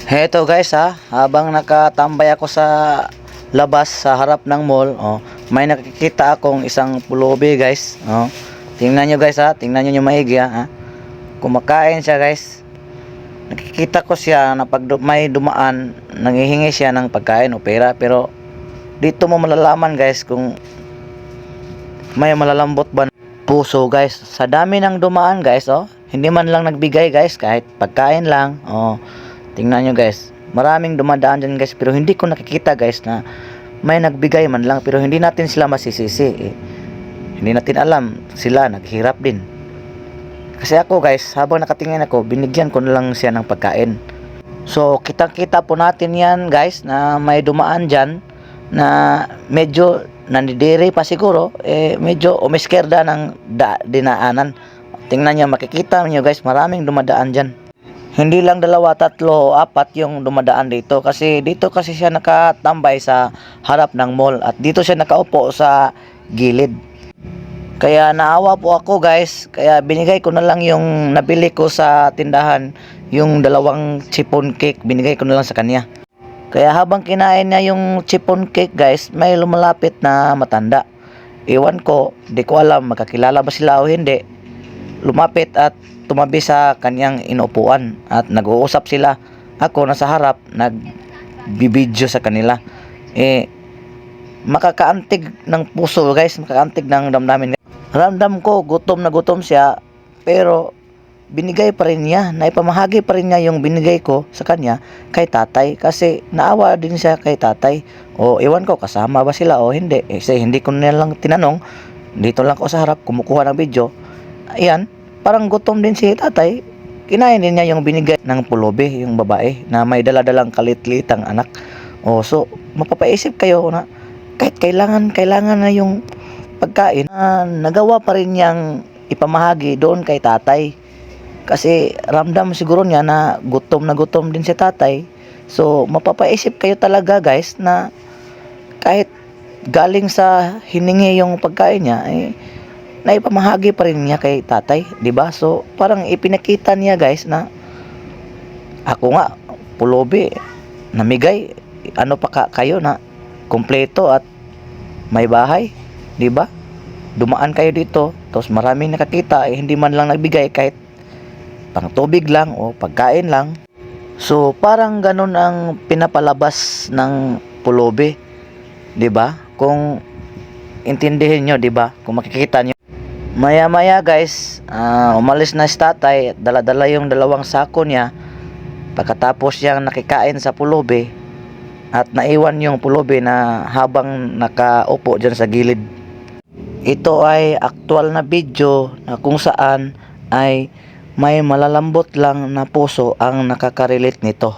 Heto guys ha, habang nakatambay ako sa labas sa harap ng mall, may nakikita akong isang pulubi guys. Tingnan nyo guys ha, tingnan nyo yung maigi ha. Kumakain siya guys. Nakikita ko siya na pag may dumaan, nanghihingi siya ng pagkain o pera. Pero dito mo malalaman guys kung may malalambot ba puso guys. Sa dami ng dumaan guys, hindi man lang nagbigay guys, kahit pagkain lang. Tingnan nyo guys, maraming dumadaan dyan guys, pero hindi ko nakikita guys na may nagbigay man lang. Pero hindi natin sila masisisi hindi natin alam, sila naghirap din. Kasi ako guys, habang nakatingin ako, binigyan ko na lang siya ng pagkain. So kitang kita po natin yan guys, na may dumaan dyan na medyo nandidiri pa siguro, medyo umiskerda ng dinaanan. Tingnan nyo, makikita nyo guys, maraming dumadaan dyan. Hindi lang 2, 3 o 4 yung dumadaan dito, kasi dito kasi siya nakatambay sa harap ng mall at dito siya nakaupo sa gilid. Kaya naawa po ako guys, kaya binigay ko na lang yung nabili ko sa tindahan, yung 2 chiffon cake, binigay ko na lang sa kanya. Kaya habang kinain niya yung chiffon cake guys, may lumalapit na matanda. Iwan ko, di ko alam magkakilala ba sila o hindi. Lumapit at tumabi sa kanyang inuupuan at nag-uusap sila. Ako nasa harap, nagbibideo sa kanila. Makakaantig ng puso guys, makakaantig ng damdamin. Ramdam ko gutom na gutom siya, pero binigay pa rin niya, naipamahagi pa rin niya yung binigay ko sa kanya kay tatay, kasi naawa din siya kay tatay. O iwan ko kasama ba sila o hindi, kasi hindi ko nilang tinanong. Dito lang ako sa harap kumukuha ng video. Ayan, parang gutom din si tatay. Kinain din niya yung binigay ng pulubi, yung babae na may daladalang kalit-litang anak. So mapapaisip kayo na kahit kailangan na yung pagkain, nagawa pa rin niyang ipamahagi doon kay tatay. Kasi ramdam siguro niya na gutom din si tatay. So mapapaisip kayo talaga guys na kahit galing sa hiningi yung pagkain niya, naipamahagi pa rin niya kay tatay, 'di ba? So parang ipinakita niya guys na ako nga pulubi, namigay, ano pa kayo na kumpleto at may bahay, 'di ba? Dumaan kayo dito, tapos maraming nakakita, hindi man lang nagbigay kahit pang tubig lang o pagkain lang. So parang ganun ang pinapalabas ng pulubi, 'di ba? Kung intindihin nyo, 'di ba? Kung makikita nyo, maya guys, umalis na si tatay, dala-dala yung 2 sako niya. Pagkatapos niyang nakikain sa pulubi, at naiwan yung pulubi na habang nakaupo dyan sa gilid. Ito ay actual na video na kung saan ay may malalambot lang na puso ang nakaka-relate nito.